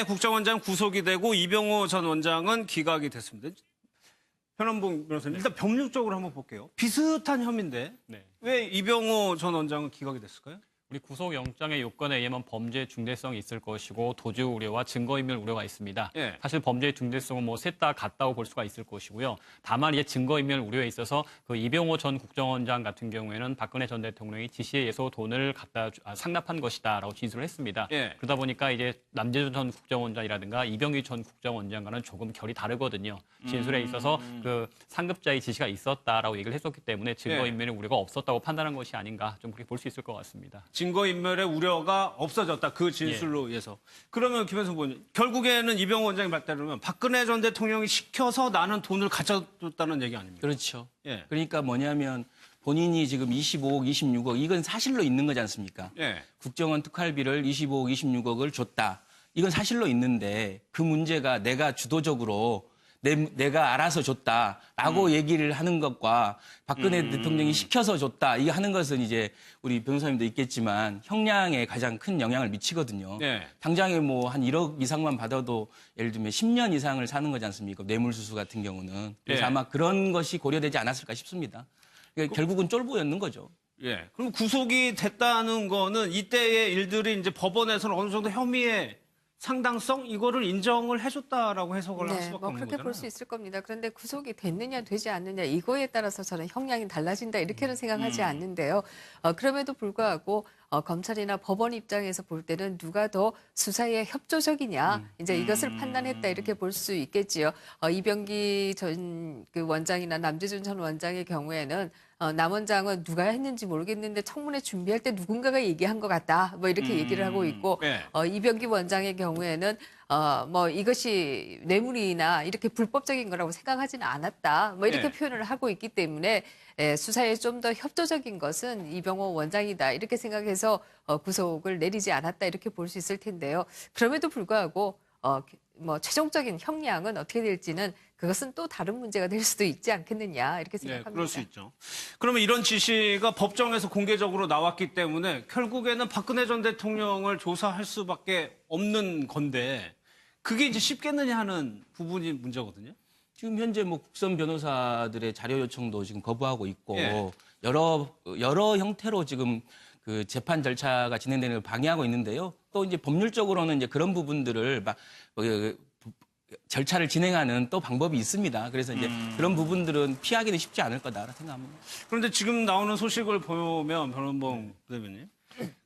국정원장 구속이 되고 이병호 전 원장은 기각이 됐습니다. 현원봉 변호사님, 일단 법률적으로 한번 볼게요. 비슷한 혐의인데 네. 왜 이병호 전 원장은 기각이 됐을까요? 우리 구속영장의 요건에 의하면 범죄 중대성이 있을 것이고 도주 우려와 증거인멸 우려가 있습니다. 예. 사실 범죄 중대성은 뭐 셋 다 같다고 볼 수가 있을 것이고요. 다만 이제 증거인멸 우려에 있어서 그 이병호 전 국정원장 같은 경우에는 박근혜 전 대통령이 지시에 의해서 돈을 상납한 것이다라고 진술을 했습니다. 예. 그러다 보니까 이제 남재준 전 국정원장이라든가 이병기 전 국정원장과는 조금 결이 다르거든요. 진술에 있어서 그 상급자의 지시가 있었다라고 얘기를 했었기 때문에 증거인멸의 우려가 없었다고 판단한 것이 아닌가 좀 그렇게 볼 수 있을 것 같습니다. 증거인멸의 우려가 없어졌다. 그 진술로 의해서. 그러면 김현수 의원님, 결국에는 이병호 원장이 말따르면 박근혜 전 대통령이 시켜서 나는 돈을 가져줬다는 얘기 아닙니까? 그렇죠. 예. 그러니까 뭐냐면 본인이 지금 25억, 26억 이건 사실로 있는 거지 않습니까? 예. 국정원 특활비를 25억, 26억을 줬다. 이건 사실로 있는데 그 문제가 내가 주도적으로 내가 알아서 줬다라고 얘기를 하는 것과 박근혜 대통령이 시켜서 줬다. 이거 하는 것은 이제 우리 변호사님도 있겠지만 형량에 가장 큰 영향을 미치거든요. 네. 당장에 뭐 한 1억 이상만 받아도 예를 들면 10년 이상을 사는 거지 않습니까? 뇌물수수 같은 경우는. 그래서 네. 아마 그런 것이 고려되지 않았을까 싶습니다. 그러니까 결국은 쫄보였는 거죠. 예. 그럼 구속이 됐다는 거는 이때의 일들이 이제 법원에서는 어느 정도 혐의의 상당성 이거를 인정을 해줬다라고 해석을 할 수밖에 없는 그렇게 거잖아요. 볼 수 있을 겁니다. 그런데 구속이 됐느냐 되지 않느냐 이거에 따라서 저는 형량이 달라진다 이렇게는 생각하지 않는데요. 그럼에도 불구하고 검찰이나 법원 입장에서 볼 때는 누가 더 수사에 협조적이냐 이제 이것을 판단했다 이렇게 볼 수 있겠지요. 이병기 전 그 원장이나 남재준 전 원장의 경우에는 남 원장은 누가 했는지 모르겠는데 청문회 준비할 때 누군가가 얘기한 것 같다. 뭐 이렇게 얘기를 하고 있고 네. 이병기 원장의 경우에는 뭐 이것이 뇌물이나 이렇게 불법적인 거라고 생각하지는 않았다. 뭐 이렇게 네. 표현을 하고 있기 때문에 수사에 좀 더 협조적인 것은 이병호 원장이다. 이렇게 생각해서 구속을 내리지 않았다. 이렇게 볼 수 있을 텐데요. 그럼에도 불구하고 뭐 최종적인 형량은 어떻게 될지는 그것은 또 다른 문제가 될 수도 있지 않겠느냐 이렇게 생각합니다. 네, 그럴 수 있죠. 그러면 이런 지시가 법정에서 공개적으로 나왔기 때문에 결국에는 박근혜 전 대통령을 조사할 수밖에 없는 건데 그게 이제 쉽겠느냐 하는 부분이 문제거든요. 지금 현재 뭐 국선 변호사들의 자료 요청도 지금 거부하고 있고 예. 여러 형태로 지금 그 재판 절차가 진행되는 걸 방해하고 있는데요. 또 이제 법률적으로는 이제 그런 부분들을 절차를 진행하는 또 방법이 있습니다. 그래서 이제 그런 부분들은 피하기는 쉽지 않을 거다 생각합니다. 그런데 지금 나오는 소식을 보면 변원봉 대변인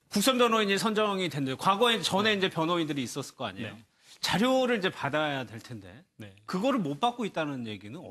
국선 변호인이 선정이 된대. 과거에 전에 이제 변호인들이 있었을 거 아니에요. 네. 자료를 이제 받아야 될 텐데 네. 그거를 못 받고 있다는 얘기는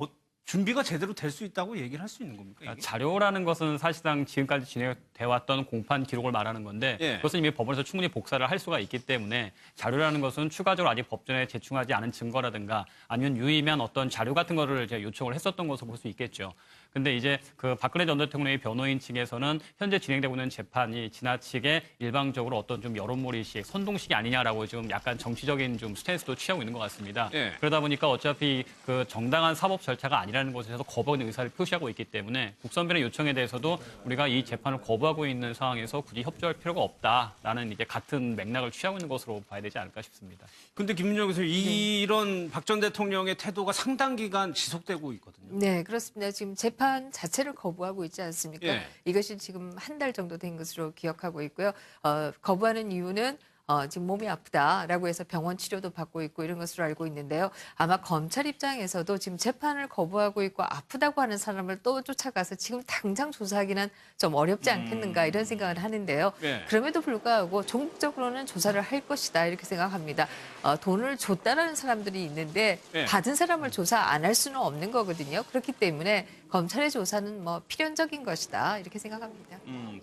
준비가 제대로 될 수 있다고 얘기를 할 수 있는 겁니까? 이게? 자료라는 것은 사실상 지금까지 진행돼 왔던 공판 기록을 말하는 건데 예. 그것은 이미 법원에서 충분히 복사를 할 수가 있기 때문에 자료라는 것은 추가적으로 아직 법전에 제출하지 않은 증거라든가 아니면 유의미한 어떤 자료 같은 거를 이제 요청을 했었던 것으로 볼 수 있겠죠. 근데 이제 그 박근혜 전 대통령의 변호인 측에서는 현재 진행되고 있는 재판이 지나치게 일방적으로 어떤 좀 여론몰이식, 선동식이 아니냐라고 지금 약간 정치적인 좀 스탠스도 취하고 있는 것 같습니다. 예. 그러다 보니까 어차피 그 정당한 사법 절차가 아니라는 것에서 거부하는 의사를 표시하고 있기 때문에 국선변의 요청에 대해서도 우리가 이 재판을 거부하고 있는 상황에서 굳이 협조할 필요가 없다라는 이제 같은 맥락을 취하고 있는 것으로 봐야 되지 않을까 싶습니다. 근데 김민정 교수 이런 박 전 대통령의 태도가 상당 기간 지속되고 있거든요. 네, 그렇습니다. 지금 재판 자체를 거부하고 있지 않습니까? 예. 이것이 지금 한 달 정도 된 것으로 기억하고 있고요. 거부하는 이유는 지금 몸이 아프다라고 해서 병원 치료도 받고 있고 이런 것으로 알고 있는데요. 아마 검찰 입장에서도 지금 재판을 거부하고 있고 아프다고 하는 사람을 또 쫓아가서 지금 당장 조사하기는 좀 어렵지 않겠는가 이런 생각을 하는데요. 네. 그럼에도 불구하고 종국적으로는 조사를 할 것이다 이렇게 생각합니다. 돈을 줬다라는 사람들이 있는데 네. 받은 사람을 조사 안 할 수는 없는 거거든요. 그렇기 때문에 검찰의 조사는 뭐 필연적인 것이다 이렇게 생각합니다.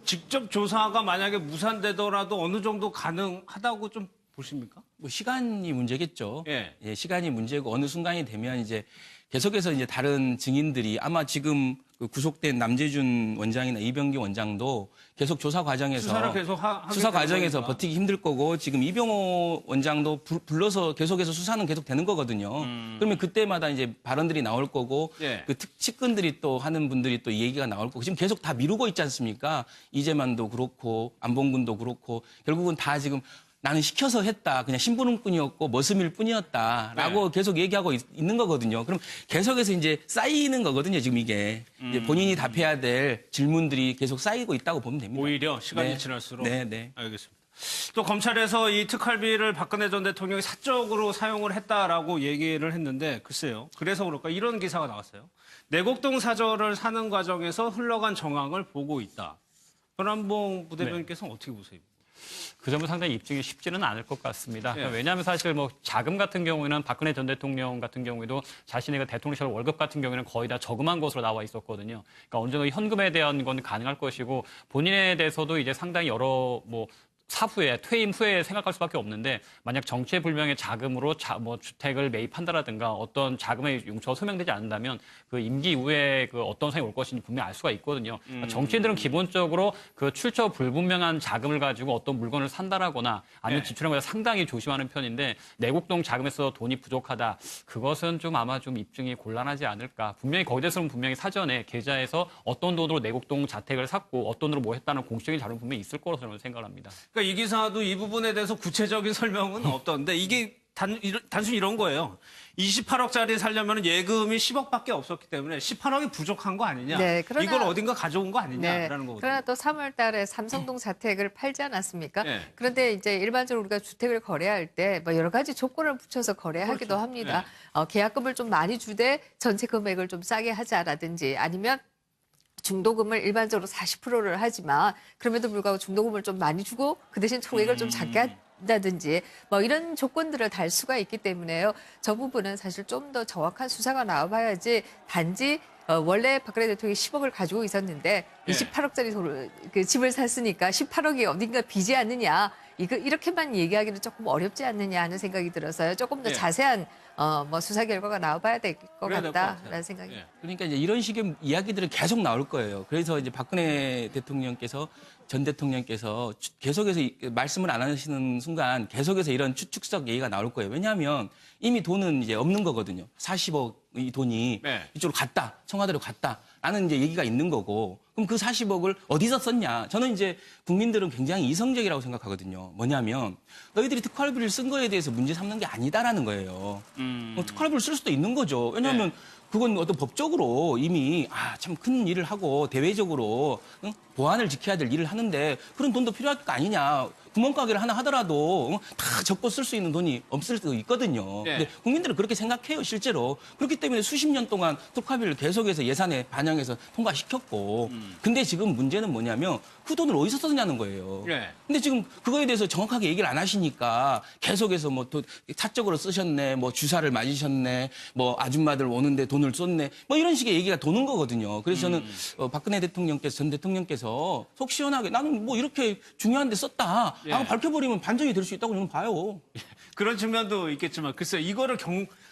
직접 조사가 만약에 무산되더라도 어느 정도 가능하다고 좀 보십니까? 뭐 시간이 문제겠죠. 예. 예, 시간이 문제고 어느 순간이 되면 이제 계속해서 이제 다른 증인들이 아마 지금 그 구속된 남재준 원장이나 이병기 원장도 계속 조사 과정에서 수사를 계속 하게 수사 되는 과정에서 거니까. 버티기 힘들 거고 지금 이병호 원장도 불러서 계속해서 수사는 계속 되는 거거든요. 그러면 그때마다 이제 발언들이 나올 거고 예. 그 측근들이 또 하는 분들이 또 얘기가 나올 거고 지금 계속 다 미루고 있지 않습니까? 이재만도 그렇고 안봉근도 그렇고 결국은 다 지금 나는 시켜서 했다. 그냥 심부름꾼이었고 머슴일 뿐이었다라고 계속 얘기하고 있는 거거든요. 그럼 계속해서 이제 쌓이는 거거든요. 지금 이게 이제 본인이 답해야 될 질문들이 계속 쌓이고 있다고 보면 됩니다. 오히려 시간이 네. 지날수록. 네, 네. 알겠습니다. 또 검찰에서 이 특활비를 박근혜 전 대통령이 사적으로 사용을 했다라고 얘기를 했는데 글쎄요. 그래서 그럴까 이런 기사가 나왔어요. 내곡동 사저를 사는 과정에서 흘러간 정황을 보고 있다. 변한봉 부대변인께서는 어떻게 보세요? 그 점은 상당히 입증이 쉽지는 않을 것 같습니다. 예. 왜냐하면 사실 뭐 자금 같은 경우에는 박근혜 전 대통령 같은 경우에도 자신의 그 대통령실 월급 같은 경우에는 거의 다 저금한 것으로 나와 있었거든요. 그러니까 어느 정도 현금에 대한 건 가능할 것이고 본인에 대해서도 이제 상당히 여러 뭐 사후에 퇴임 후에 생각할 수밖에 없는데 만약 정체불명의 자금으로 뭐 주택을 매입한다라든가 어떤 자금의 용처가 소명되지 않는다면 그 임기 이후에 그 어떤 상황이 올 것인지 분명히 알 수가 있거든요. 그러니까 정치인들은 기본적으로 그 출처 불분명한 자금을 가지고 어떤 물건을 산다라거나 아니면 네. 지출하는 것에 상당히 조심하는 편인데 내곡동 자금에서 돈이 부족하다. 그것은 좀 아마 좀 입증이 곤란하지 않을까. 분명히 거기에 대해서는 분명히 사전에 계좌에서 어떤 돈으로 내곡동 자택을 샀고 어떤 돈으로 뭐 했다는 공식적인 자료는 분명히 있을 거라고 저는 생각을 합니다. 그러니까 이 기사도 이 부분에 대해서 구체적인 설명은 없던데 이게 단순히 이런 거예요. 28억짜리 살려면 예금이 10억밖에 없었기 때문에 18억이 부족한 거 아니냐. 네, 그러나- 이걸 어딘가 가져온 거 네. 아니냐라는 거거든요. 그러나 또 3월 달에 삼성동 자택을 팔지 않았습니까? 네. 그런데 이제 일반적으로 우리가 주택을 거래할 때 뭐 여러 가지 조건을 붙여서 거래하기도 그렇죠. 합니다. 네. 계약금을 좀 많이 주되 전체 금액을 좀 싸게 하자라든지 아니면 중도금을 일반적으로 40%를 하지만 그럼에도 불구하고 중도금을 좀 많이 주고 그 대신 총액을 좀 작게 한다든지 뭐 이런 조건들을 달 수가 있기 때문에요. 저 부분은 사실 좀 더 정확한 수사가 나와봐야지 단지 원래 박근혜 대통령이 10억을 가지고 있었는데 예. 28억짜리 그 집을 샀으니까 18억이 어딘가 비지 않느냐. 이렇게만 얘기하기는 조금 어렵지 않느냐 하는 생각이 들어서요. 조금 더 예. 자세한 뭐 수사 결과가 나와봐야 될 것 그래야 될것 같아요. 같다라는 생각이 예. 그러니까 이제 이런 식의 이야기들은 계속 나올 거예요. 그래서 이제 박근혜 대통령께서 전 대통령께서 계속해서 말씀을 안 하시는 순간 계속해서 이런 추측성 얘기가 나올 거예요. 왜냐하면 이미 돈은 이제 없는 거거든요. 40억 이 돈이 네. 이쪽으로 갔다, 청와대로 갔다라는 이제 얘기가 있는 거고. 그럼 그 40억을 어디서 썼냐? 저는 이제 국민들은 굉장히 이성적이라고 생각하거든요. 뭐냐면 너희들이 특활비를 쓴 거에 대해서 문제 삼는 게 아니다라는 거예요. 특활비를 쓸 수도 있는 거죠. 왜냐하면 네. 그건 어떤 법적으로 이미 참 큰 일을 하고 대외적으로 보안을 지켜야 될 일을 하는데 그런 돈도 필요할 거 아니냐. 구멍가게를 하나 하더라도 다 적고 쓸 수 있는 돈이 없을 수도 있거든요. 네. 근데 국민들은 그렇게 생각해요, 실제로. 그렇기 때문에 수십 년 동안 특활비를 계속해서 예산에 반영해서 통과시켰고. 근데 지금 문제는 뭐냐면 그 돈을 어디서 썼냐는 거예요. 네. 근데 지금 그거에 대해서 정확하게 얘기를 안 하시니까 계속해서 뭐 또 사적으로 쓰셨네, 뭐 주사를 맞으셨네, 뭐 아줌마들 오는데 돈을 썼네, 뭐 이런 식의 얘기가 도는 거거든요. 그래서 저는 박근혜 대통령께서, 전 대통령께서 속 시원하게 나는 뭐 이렇게 중요한 데 썼다. 예. 라고 밝혀버리면 반전이 될 수 있다고 저는 봐요. 그런 측면도 있겠지만 글쎄 이거를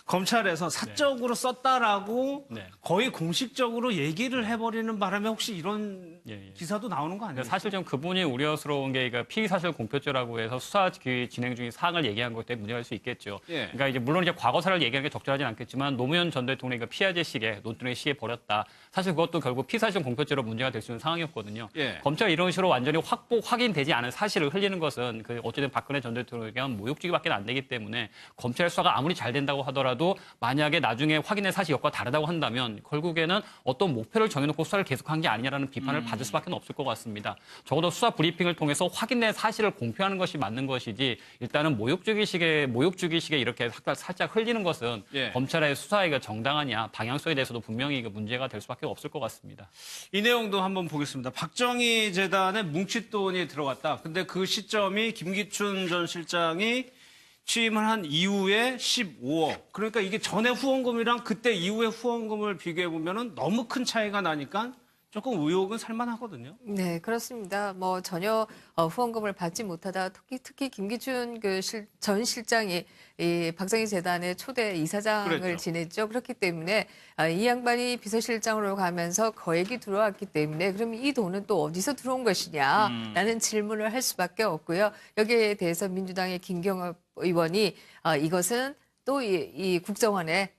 검찰에서 사적으로 썼다라고 네. 거의 공식적으로 얘기를 해버리는 바람에 혹시 이런 예. 기사도 나오는 거 아니에요? 사실 좀 그분이 우려스러운 게 피의사실 공표죄라고 해서 수사 진행 중인 사항을 얘기한 것 때문에 문제가 될 수 있겠죠. 예. 그러니까 이제 물론 이제 과거사를 얘기하는 게 적절하진 않겠지만 노무현 전 대통령이 피해자 시계, 논두렁의 시계 버렸다. 사실 그것도 결국 피의사실 공표죄로 문제가 될 수 있는 상황이었거든요. 예. 검찰이 이런 식으로 완전히 확인되지 않은 사실을 흘리는 것은 그 어쨌든 박근혜 전 대통령에게 한 모욕주기밖에 안 되기 때문에 검찰 수사가 아무리 잘 된다고 하더라도 만약에 나중에 확인된 사실 여과 다르다고 한다면 결국에는 어떤 목표를 정해놓고 수사를 계속한 게 아니냐라는 비판을 받을 수밖에 없을 것 같습니다. 적어도 수사 브리핑을 통해서 확인된 사실을 공표하는 것이 맞는 것이지 일단은 모욕주기식에 이렇게 살짝 흘리는 것은 예. 검찰의 수사가 정당하냐 방향성에 대해서도 분명히 문제가 될 수밖에 없을 것 같습니다. 이 내용도 한번 보겠습니다. 박정희 재단에 뭉칫돈이 들어갔다. 근데 그 시점이 김기춘 전 실장이 취임을 한 이후에 15억. 그러니까 이게 전에 후원금이랑 그때 이후에 후원금을 비교해 보면은 너무 큰 차이가 나니까 조금 의혹은 살만하거든요. 네, 그렇습니다. 뭐 전혀 후원금을 받지 못하다 특히 김기춘 전 실장이 이 박정희 재단의 초대 이사장을 그랬죠. 지냈죠. 그렇기 때문에 이 양반이 비서실장으로 가면서 거액이 들어왔기 때문에 그럼 이 돈은 또 어디서 들어온 것이냐라는 질문을 할 수밖에 없고요. 여기에 대해서 민주당의 김경엽 의원이 이것은 또 이 국정원의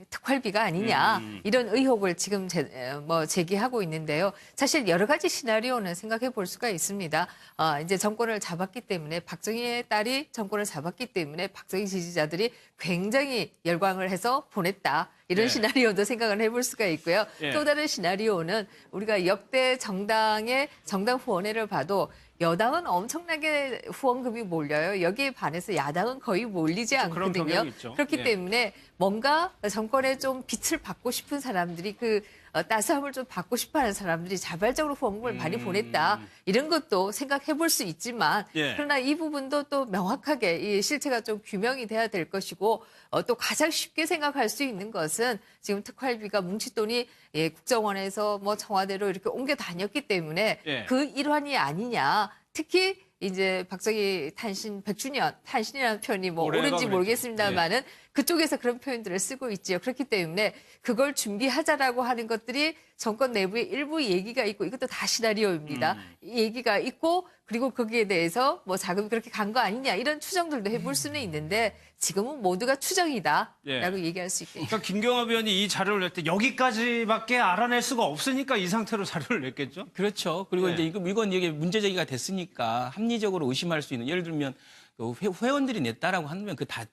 특활비가 아니냐 이런 의혹을 지금 제기하고 있는데요. 사실 여러 가지 시나리오는 생각해 볼 수가 있습니다. 이제 정권을 잡았기 때문에 박정희의 딸이 정권을 잡았기 때문에 박정희 지지자들이 굉장히 열광을 해서 보냈다. 이런 예. 시나리오도 생각을 해볼 수가 있고요. 예. 또 다른 시나리오는 우리가 역대 정당의 정당 후원회를 봐도 여당은 엄청나게 후원금이 몰려요. 여기에 반해서 야당은 거의 몰리지 그런 않거든요. 경향이 있죠. 그렇기 예. 때문에 뭔가 정권에 좀 빛을 받고 싶은 사람들이 그 따스함을 좀 받고 싶어하는 사람들이 자발적으로 후원금을 많이 보냈다. 이런 것도 생각해 볼 수 있지만 예. 그러나 이 부분도 또 명확하게 이 실체가 좀 규명이 돼야 될 것이고 또 가장 쉽게 생각할 수 있는 것은 지금 특활비가 뭉칫돈이 국정원에서 뭐 청와대로 이렇게 옮겨 다녔기 때문에 예. 그 일환이 아니냐. 특히 이제 박정희 탄신 100주년, 탄신이라는 표현이 뭐 올해가 옳은지 그랬죠. 모르겠습니다만은 그쪽에서 그런 표현들을 쓰고 있지요. 그렇기 때문에 그걸 준비하자라고 하는 것들이 정권 내부에 일부 얘기가 있고 이것도 다 시나리오입니다. 이 얘기가 있고 그리고 거기에 대해서 뭐 자금이 그렇게 간 거 아니냐 이런 추정들도 해볼 수는 있는데 지금은 모두가 추정이다라고 예. 얘기할 수 있겠죠. 그러니까 김경합 의원이 이 자료를 낼 때 여기까지밖에 알아낼 수가 없으니까 이 상태로 자료를 냈겠죠? 그렇죠. 그리고 네. 이제 이건 이게 문제 제기가 됐으니까 합리적으로 의심할 수 있는 예를 들면 그 회원들이 냈다라고 하면 그 다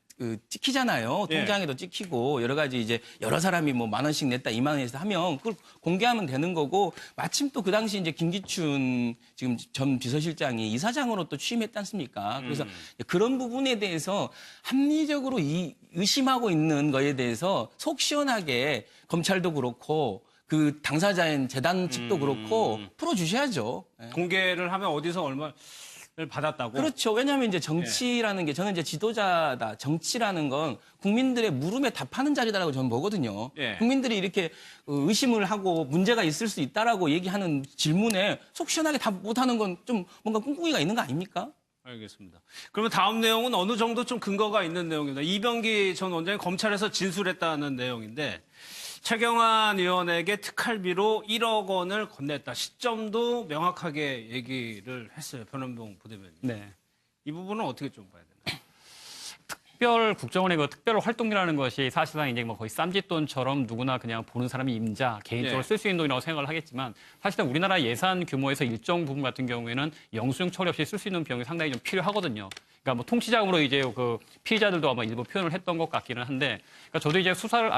찍히잖아요. 예. 통장에도 찍히고 여러 가지 이제 여러 사람이 뭐 10,000원씩 냈다, 20,000원씩 하면 그걸 공개하면 되는 거고 마침 또 그 당시 이제 김기춘 지금 전 비서실장이 이사장으로 또 취임했지 않습니까? 그래서 그런 부분에 대해서 합리적으로 의심하고 있는 거에 대해서 속 시원하게 검찰도 그렇고 그 당사자인 재단 측도 그렇고 풀어주셔야죠. 예. 공개를 하면 어디서 얼마를 받았다고? 그렇죠. 왜냐하면 이제 정치라는 게 저는 이제 지도자다. 정치라는 건 국민들의 물음에 답하는 자리다라고 저는 보거든요. 예. 국민들이 이렇게 의심을 하고 문제가 있을 수 있다라고 얘기하는 질문에 속 시원하게 답 못하는 건 좀 뭔가 꿍꿍이가 있는 거 아닙니까? 알겠습니다. 그러면 다음 내용은 어느 정도 좀 근거가 있는 내용입니다. 이병기 전 원장이 검찰에서 진술했다는 내용인데 최경환 의원에게 특활비로 1억 원을 건넸다. 시점도 명확하게 얘기를 했어요. 변원봉 부대변인. 네. 이 부분은 어떻게 좀 봐야 되나요? 특별 국정원의 그 특별 활동이라는 것이 사실상 이제 뭐 거의 쌈짓돈처럼 누구나 그냥 보는 사람이 임자 개인적으로 예. 쓸 수 있는 돈이라고 생각을 하겠지만 사실은 우리나라 예산 규모에서 일정 부분 같은 경우에는 영수증 처리 없이 쓸 수 있는 비용이 상당히 좀 필요하거든요. 그러니까 뭐 통치자금으로 이제 그 피의자들도 아마 일부 표현을 했던 것 같기는 한데, 그러니까 저도 이제 수사를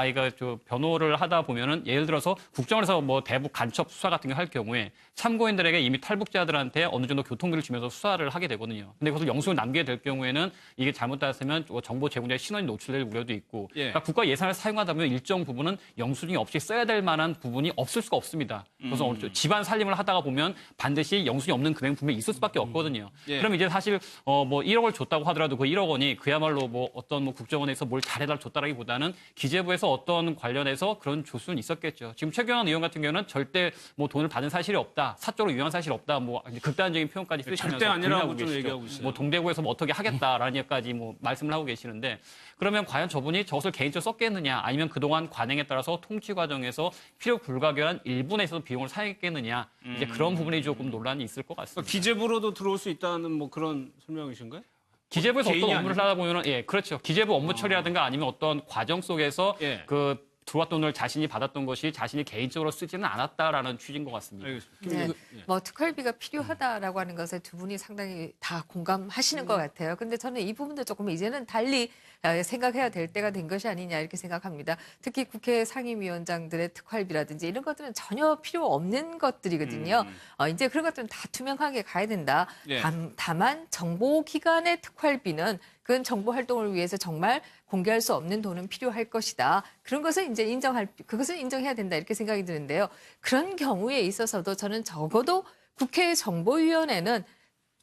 변호를 하다 보면은 예를 들어서 국정원에서 뭐 대북 간첩 수사 같은 거 할 경우에 참고인들에게 이미 탈북자들한테 어느 정도 교통비를 주면서 수사를 하게 되거든요. 근데 그것을 영수증을 남기게 될 경우에는 이게 잘못됐으면 정보 제공자의 신원이 노출될 우려도 있고, 예. 그러니까 국가 예산을 사용하다 보면 일정 부분은 영수증이 없이 써야 될 만한 부분이 없을 수가 없습니다. 그래서 집안 살림을 하다가 보면 반드시 영수증이 없는 금액 분명히 있을 수밖에 없거든요. 예. 그럼 이제 사실 뭐 1억을 줬다고 하더라도 그 1억 원이 그야말로 뭐 어떤 뭐 국정원에서 뭘 잘해달 줬다라기보다는 기재부에서 어떤 관련해서 그런 조수는 있었겠죠. 지금 최경환 의원 같은 경우는 절대 뭐 돈을 받은 사실이 없다, 사적으로 유용한 사실이 없다, 뭐 극단적인 표현까지 쓰시면서 절대 아니라고 부인하고 좀 계시죠. 얘기하고 있어요. 뭐 동대구에서 뭐 어떻게 하겠다라는 얘기까지 뭐 말씀을 하고 계시는데, 그러면 과연 저분이 저것을 개인적으로 썼겠느냐, 아니면 그동안 관행에 따라서 통치 과정에서 필요 불가결한 일부에서 비용을 사용했겠느냐, 이제 그런 부분이 조금 논란이 있을 것 같습니다. 그러니까 기재부로도 들어올 수 있다는 뭐 그런 설명이신가요? 기재부에서 개인이 어떤 업무를 아니고? 하다 보면은, 예, 그렇죠. 기재부 업무 처리라든가 아니면 어떤 과정 속에서 예. 그 들어왔던 돈을 자신이 받았던 것이 자신이 개인적으로 쓰지는 않았다라는 취지인 것 같습니다. 알겠습니다. 네. 뭐 특활비가 필요하다라고 하는 것에 두 분이 상당히 다 공감하시는 것 같아요. 근데 저는 이 부분도 조금 이제는 달리 생각해야 될 때가 된 것이 아니냐 이렇게 생각합니다. 특히 국회 상임위원장들의 특활비라든지 이런 것들은 전혀 필요 없는 것들이거든요. 이제 그런 것들은 다 투명하게 가야 된다. 예. 다만 정보기관의 특활비는 그건 정보 활동을 위해서 정말 공개할 수 없는 돈은 필요할 것이다. 그런 것을 이제 그것을 인정해야 된다 이렇게 생각이 드는데요. 그런 경우에 있어서도 저는 적어도 국회 정보위원회는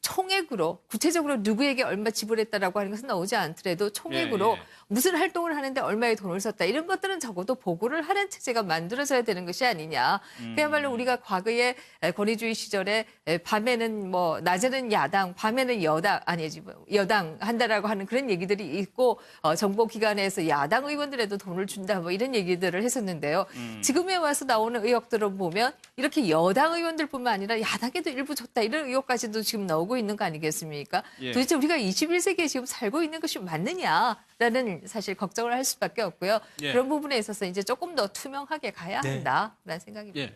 총액으로 구체적으로 누구에게 얼마 지불했다라고 하는 것은 나오지 않더라도 총액으로 예, 예. 무슨 활동을 하는데 얼마의 돈을 썼다 이런 것들은 적어도 보고를 하는 체제가 만들어져야 되는 것이 아니냐. 그야말로 우리가 과거에 권위주의 시절에 밤에는 뭐 낮에는 야당, 밤에는 여당 한다라고 하는 그런 얘기들이 있고 정보기관에서 야당 의원들에도 돈을 준다 뭐 이런 얘기들을 했었는데요. 지금에 와서 나오는 의혹들을 보면 이렇게 여당 의원들뿐만 아니라 야당에도 일부 줬다 이런 의혹까지도 지금 나오고 보고 있는 거 아니겠습니까? 예. 도대체 우리가 21세기에 지금 살고 있는 것이 맞느냐라는 사실 걱정을 할 수밖에 없고요. 예. 그런 부분에 있어서 이제 조금 더 투명하게 가야 네. 한다라는 생각입니다. 예.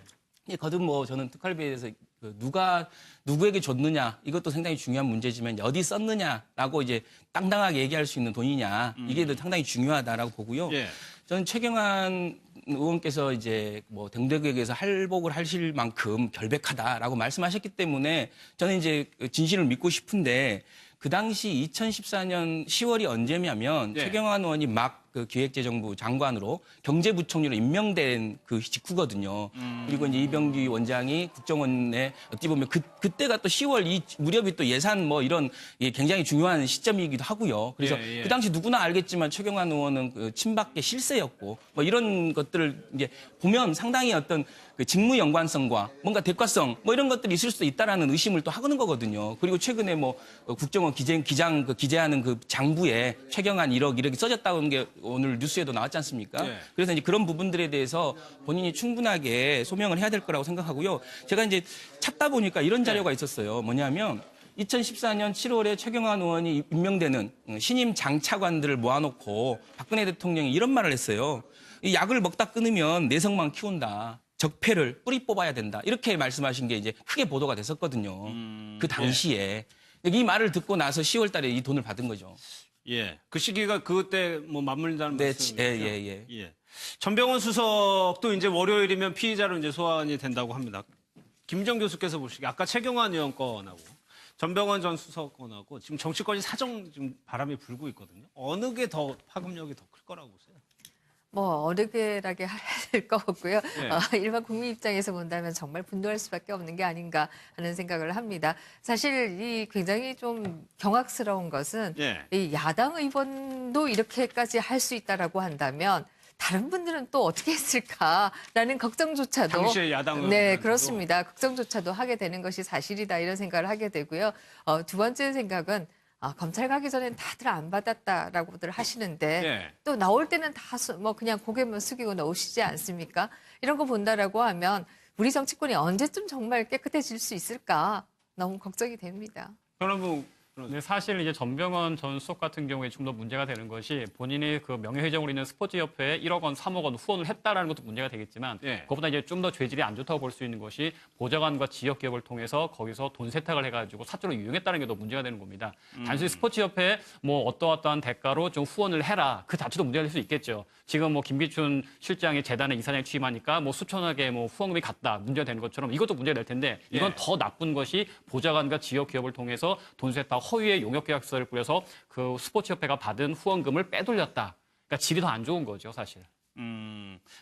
예, 거듭 뭐 저는 특활비에 대해서 그 누가 누구에게 줬느냐 이것도 상당히 중요한 문제지만 어디 썼느냐라고 이제 당당하게 얘기할 수 있는 돈이냐 이게 더 상당히 중요하다라고 보고요. 예. 저는 최경환 의원께서 이제 뭐 등대국에서 할복을 하실 만큼 결백하다라고 말씀하셨기 때문에 저는 이제 진실을 믿고 싶은데 그 당시 2014년 10월이 언제냐면 예. 최경환 의원이 막 그 기획재정부 장관으로 경제부총리로 임명된 그 직후거든요. 그리고 이제 이병기 원장이 국정원에 어찌 보면 그때가 또 10월 이 무렵이 또 예산 뭐 이런 굉장히 중요한 시점이기도 하고요. 그래서 예, 예. 그 당시 누구나 알겠지만 최경환 의원은 그 친박계 실세였고 뭐 이런 것들을 이제 보면 상당히 어떤 그 직무 연관성과 뭔가 대가성 뭐 이런 것들이 있을 수도 있다라는 의심을 또 하는 거거든요. 그리고 최근에 뭐 국정원 기재하는 그 장부에 최경환 1억 이렇게 써졌다는 게 오늘 뉴스에도 나왔지 않습니까? 예. 그래서 이제 그런 부분들에 대해서 본인이 충분하게 소명을 해야 될 거라고 생각하고요. 제가 이제 찾다 보니까 이런 자료가 있었어요. 뭐냐면 2014년 7월에 최경환 의원이 임명되는 신임 장차관들을 모아놓고 박근혜 대통령이 이런 말을 했어요. 이 약을 먹다 끊으면 내성만 키운다. 적폐를 뿌리 뽑아야 된다. 이렇게 말씀하신 게 이제 크게 보도가 됐었거든요. 그 당시에. 이 말을 듣고 나서 10월 달에 이 돈을 받은 거죠. 예. 그 시기가 그때 뭐 맞물린다는 네, 말씀이죠. 예. 전병헌 수석도 이제 월요일이면 피의자로 이제 소환이 된다고 합니다. 김정 교수께서 보시기에 아까 최경환 의원 건하고 전병헌 전 수석 건하고 지금 정치권이 사정 지금 바람이 불고 있거든요. 어느 게 더 파급력이 더 클 거라고 보세요? 뭐 어렵게라게 할 것 같고요. 예. 일반 국민 입장에서 본다면 정말 분노할 수밖에 없는 게 아닌가 하는 생각을 합니다. 사실 이 굉장히 좀 경악스러운 것은 예. 이 야당 의원도 이렇게까지 할 수 있다라고 한다면 다른 분들은 또 어떻게 했을까라는 걱정조차도 당시에 야당 네, 의원들한테도. 그렇습니다. 걱정조차도 하게 되는 것이 사실이다 이런 생각을 하게 되고요. 두 번째 생각은 검찰 가기 전엔 다들 안 받았다라고들 하시는데 예. 또 나올 때는 다 뭐 그냥 고개만 숙이고 나오시지 않습니까? 이런 거 본다라고 하면 우리 정치권이 언제쯤 정말 깨끗해질 수 있을까 너무 걱정이 됩니다. 여러분 근데 사실 이제 전병헌 전 수석 같은 경우에 좀 더 문제가 되는 것이 본인이 그 명예회장으로 있는 스포츠협회에 1억 원, 3억 원 후원을 했다라는 것도 문제가 되겠지만 예. 그것보다 이제 좀 더 죄질이 안 좋다고 볼 수 있는 것이 보좌관과 지역 기업을 통해서 거기서 돈 세탁을 해가지고 사적으로 유용했다는 게 더 문제가 되는 겁니다. 단순히 스포츠협회에 뭐 어떠어떠한 대가로 좀 후원을 해라 그 자체도 문제가 될 수 있겠죠. 지금 뭐 김기춘 실장이 재단에 이사장에 취임하니까 뭐 수천억의 뭐 후원금이 갔다 문제가 되는 것처럼 이것도 문제가 될 텐데 이건 예. 더 나쁜 것이 보좌관과 지역 기업을 통해서 돈 세탁 허위의 용역 계약서를 뿌려서 그 스포츠협회가 받은 후원금을 빼돌렸다. 그러니까 질이 더 안 좋은 거죠, 사실.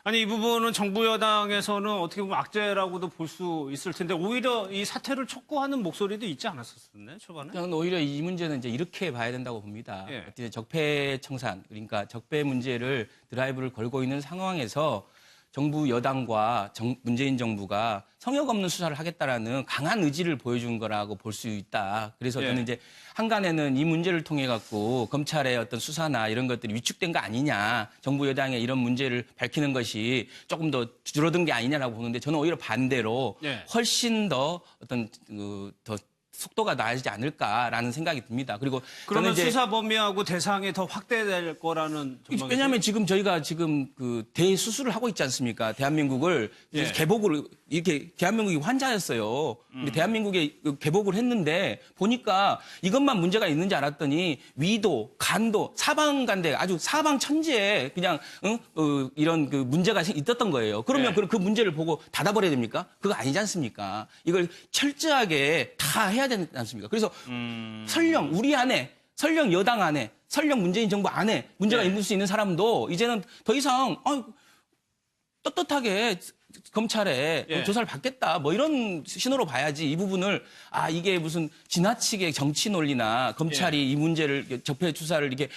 아니 이 부분은 정부 여당에서는 어떻게 보면 악재라고도 볼 수 있을 텐데 오히려 이 사태를 촉구하는 목소리도 있지 않았었나요, 초반에? 저는 오히려 이 문제는 이제 이렇게 봐야 된다고 봅니다. 예. 어떻게 적폐 청산, 그러니까 적폐 문제를 드라이브를 걸고 있는 상황에서 정부 여당과 문재인 정부가 성역 없는 수사를 하겠다라는 강한 의지를 보여준 거라고 볼 수 있다. 그래서 예. 저는 이제 한간에는 이 문제를 통해 갖고 검찰의 어떤 수사나 이런 것들이 위축된 거 아니냐, 정부 여당의 이런 문제를 밝히는 것이 조금 더 줄어든 게 아니냐라고 보는데 저는 오히려 반대로 예. 훨씬 더 어떤 더 속도가 나아지지 않을까라는 생각이 듭니다. 그리고 그러면 저는 이제 수사 범위하고 대상이 더 확대될 거라는 전망이 왜냐하면 지금 저희가 지금 그 대수술을 하고 있지 않습니까? 대한민국을 예. 개복을 이렇게 대한민국이 환자였어요. 근데 대한민국에 개복을 했는데 보니까 이것만 문제가 있는지 알았더니 위도, 간도, 사방간대 아주 사방천지에 그냥 이런 그 문제가 있었던 거예요. 그러면 예. 그 문제를 보고 닫아버려야 됩니까? 그거 아니지 않습니까? 이걸 철저하게 다 해야 되지 않습니까? 그래서 설령 우리 안에 설령 여당 안에, 설령 문재인 정부 안에 문제가 네. 있을 수 있는 사람도 이제는 더 이상 떳떳하게 검찰에 예. 조사를 받겠다. 뭐 이런 신호로 봐야지 이 부분을 이게 무슨 지나치게 정치 논리나 검찰이 이 문제를 적폐 수사를 이게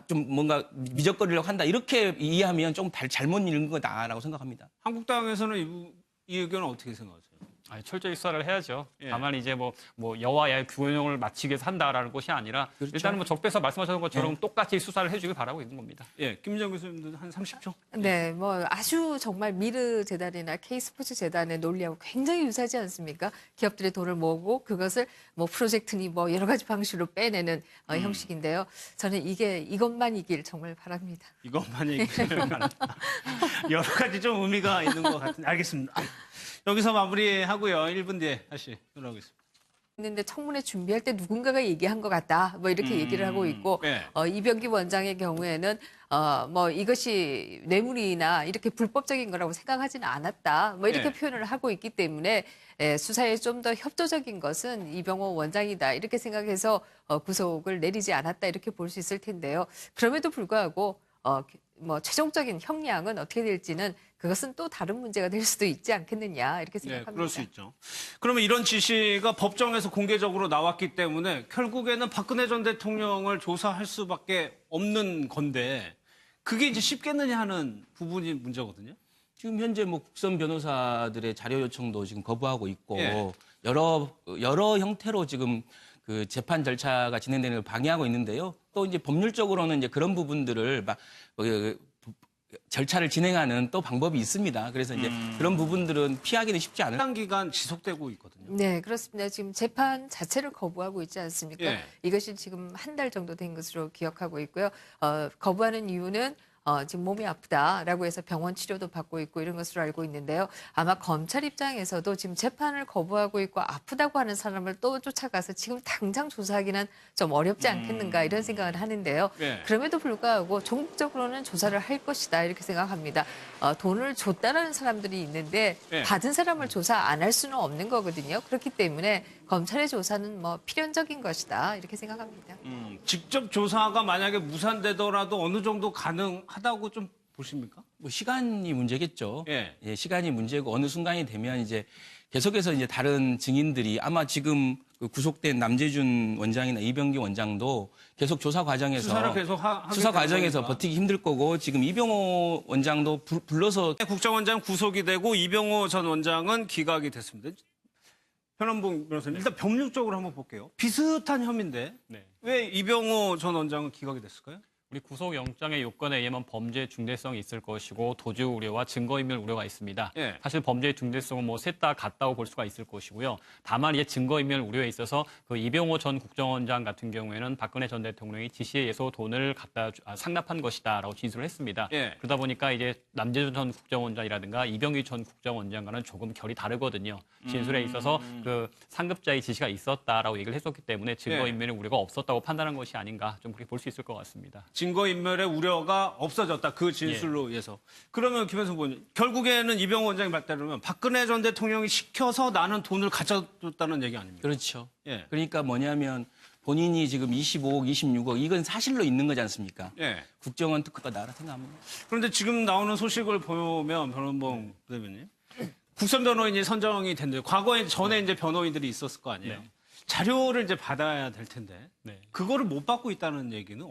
좀 뭔가 미적거리려고 한다. 이렇게 이해하면 좀 잘못 읽은 거다라고 생각합니다. 한국당에서는 이 의견은 어떻게 생각하세요? 아니, 철저히 수사를 해야죠. 예. 다만 이제 뭐 여와 야의 규정을 맞추기 위해서 한다라는 것이 아니라 그렇죠. 일단은 뭐 적배서 말씀하셨던 것처럼 똑같이 수사를 해주길 바라고 있는 겁니다. 예, 김민정 교수님도 한 30초. 네, 뭐 아주 정말 미르 재단이나 K스포츠 재단의 논리하고 굉장히 유사하지 않습니까? 기업들의 돈을 모으고 그것을 뭐 프로젝트니 뭐 여러 가지 방식으로 빼내는 형식인데요. 저는 이것만이길 정말 바랍니다. 이것만 얘기를 여러 가지 좀 의미가 있는 것 같은데 알겠습니다. 여기서 마무리하고요. 1분 뒤에 다시 돌아오겠습니다. 있는데 청문회 준비할 때 누군가가 얘기한 것 같다. 뭐 이렇게 얘기를 하고 있고 네. 이병기 원장의 경우에는 뭐 이것이 뇌물이나 이렇게 불법적인 거라고 생각하지는 않았다. 뭐 이렇게 네. 표현을 하고 있기 때문에 수사에 좀 더 협조적인 것은 이병호 원장이다. 이렇게 생각해서 구속을 내리지 않았다. 이렇게 볼 수 있을 텐데요. 그럼에도 불구하고 뭐 최종적인 형량은 어떻게 될지는 그것은 또 다른 문제가 될 수도 있지 않겠느냐 이렇게 네, 생각합니다. 그럴 수 있죠. 그러면 이런 지시가 법정에서 공개적으로 나왔기 때문에 결국에는 박근혜 전 대통령을 조사할 수밖에 없는 건데 그게 이제 쉽겠느냐 하는 부분이 문제거든요. 지금 현재 뭐 국선 변호사들의 자료 요청도 지금 거부하고 있고 예. 여러 형태로 지금 그 재판 절차가 진행되는 걸 방해하고 있는데요. 또 이제 법률적으로는 이제 그런 부분들을 막 절차를 진행하는 또 방법이 있습니다. 그래서 이제 그런 부분들은 피하기는 쉽지 않을. 해당 기간 지속되고 있거든요. 네, 그렇습니다. 지금 재판 자체를 거부하고 있지 않습니까? 예. 이것이 지금 한 달 정도 된 것으로 기억하고 있고요. 거부하는 이유는 지금 몸이 아프다라고 해서 병원 치료도 받고 있고 이런 것으로 알고 있는데요. 아마 검찰 입장에서도 지금 재판을 거부하고 있고 아프다고 하는 사람을 또 쫓아가서 지금 당장 조사하기는 좀 어렵지 않겠는가 이런 생각을 하는데요. 예. 그럼에도 불구하고 전국적으로는 조사를 할 것이다 이렇게 생각합니다. 돈을 줬다라는 사람들이 있는데 예. 받은 사람을 조사 안 할 수는 없는 거거든요. 그렇기 때문에 검찰의 조사는 뭐 필연적인 것이다 이렇게 생각합니다. 직접 조사가 만약에 무산되더라도 어느 정도 가능하다고 좀 보십니까? 뭐 시간이 문제겠죠. 예. 예, 시간이 문제고 어느 순간이 되면 이제 계속해서 이제 다른 증인들이 아마 지금 그 구속된 남재준 원장이나 이병기 원장도 계속 조사 과정에서 수사를 계속 하게 수사 되는 과정에서 거니까. 버티기 힘들 거고 지금 이병호 원장도 불러서 국정원장 구속이 되고 이병호 전 원장은 기각이 됐습니다. 현원봉 변호사님, 일단 법률적으로 한번 볼게요. 비슷한 혐의인데 네. 왜 이병호 전 원장은 기각이 됐을까요? 우리 구속영장의 요건에 의하면 범죄 중대성이 있을 것이고 도주 우려와 증거인멸 우려가 있습니다. 예. 사실 범죄 중대성은 뭐 셋 다 같다고 볼 수가 있을 것이고요. 다만 이제 증거인멸 우려에 있어서 그 이병호 전 국정원장 같은 경우에는 박근혜 전 대통령이 지시에 의해서 돈을 상납한 것이다라고 진술을 했습니다. 예. 그러다 보니까 이제 남재준 전 국정원장이라든가 이병기 전 국정원장과는 조금 결이 다르거든요. 진술에 있어서 그 상급자의 지시가 있었다라고 얘기를 했었기 때문에 증거인멸의 우려가 없었다고 판단한 것이 아닌가 좀 그렇게 볼 수 있을 것 같습니다. 증거인멸의 우려가 없어졌다. 그 진술로 의해서. 그러면 김현수 의원님, 결국에는 이병호 원장이 말대로면 박근혜 전 대통령이 시켜서 나는 돈을 가져줬다는 얘기 아닙니까? 그렇죠. 예. 그러니까 뭐냐면 본인이 지금 25억, 26억 이건 사실로 있는 거지 않습니까? 예. 국정원 특허가 나라 생각하면 그런데 지금 나오는 소식을 보면 변원봉 대변인, 국선 변호인이 선정이 된대. 과거에 전에 이제 변호인들이 있었을 거 아니에요. 네. 자료를 이제 받아야 될 텐데 네. 그거를 못 받고 있다는 얘기는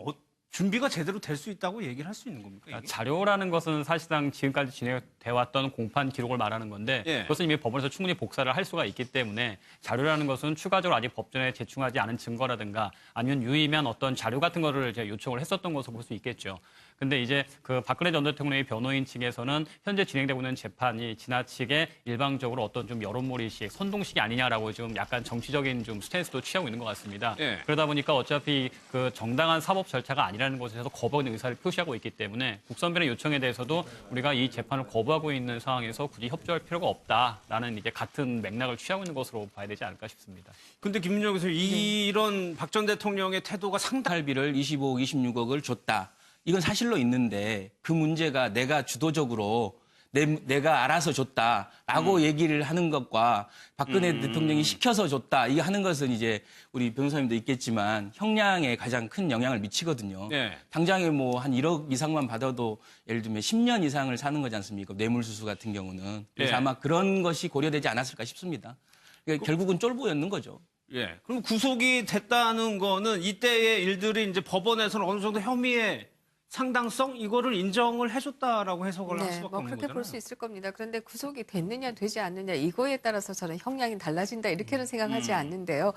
준비가 제대로 될 수 있다고 얘기를 할 수 있는 겁니까? 이게? 자료라는 것은 사실상 지금까지 진행돼 왔던 공판 기록을 말하는 건데 예. 그것은 이미 법원에서 충분히 복사를 할 수가 있기 때문에 자료라는 것은 추가적으로 아직 법전에 제출하지 않은 증거라든가 아니면 유의미한 어떤 자료 같은 거를 이제 요청을 했었던 것으로 볼 수 있겠죠. 근데 이제 그 박근혜 전 대통령의 변호인 측에서는 현재 진행되고 있는 재판이 지나치게 일방적으로 어떤 좀 여론몰이식, 선동식이 아니냐라고 좀 약간 정치적인 좀 스탠스도 취하고 있는 것 같습니다. 예. 그러다 보니까 어차피 그 정당한 사법 절차가 아니라는 것에서 거부하는 의사를 표시하고 있기 때문에 국선변의 요청에 대해서도 우리가 이 재판을 거부하고 있는 상황에서 굳이 협조할 필요가 없다라는 이제 같은 맥락을 취하고 있는 것으로 봐야 되지 않을까 싶습니다. 근데 김민정 교수 이런 박 전 대통령의 태도가 상당히 탈비를 25억, 26억을 줬다. 이건 사실로 있는데 그 문제가 내가 주도적으로 내가 알아서 줬다라고 얘기를 하는 것과 박근혜 대통령이 시켜서 줬다. 이거 하는 것은 이제 우리 변호사님도 있겠지만 형량에 가장 큰 영향을 미치거든요. 네. 당장에 뭐 한 1억 이상만 받아도 예를 들면 10년 이상을 사는 거지 않습니까? 뇌물수수 같은 경우는. 그래서 네. 아마 그런 것이 고려되지 않았을까 싶습니다. 그러니까 결국은 쫄보였는 거죠. 예. 그럼 구속이 됐다는 거는 이때의 일들이 이제 법원에서는 어느 정도 혐의의 상당성 이거를 인정을 해줬다라고 해석을 할 네, 수밖에 뭐 없는 그렇게 거잖아요. 볼 수 있을 겁니다. 그런데 구속이 됐느냐 되지 않느냐 이거에 따라서 저는 형량이 달라진다 이렇게는 생각하지 않는데요.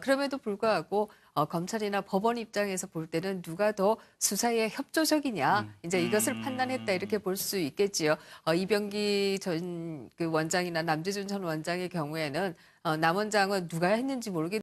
그럼에도 불구하고 검찰이나 법원 입장에서 볼 때는 누가 더 수사에 협조적이냐 이제 이것을 판단했다 이렇게 볼 수 있겠지요. 이병기 전 그 원장이나 남재준 전 원장의 경우에는 남 원장은 누가 했는지 모르겠는데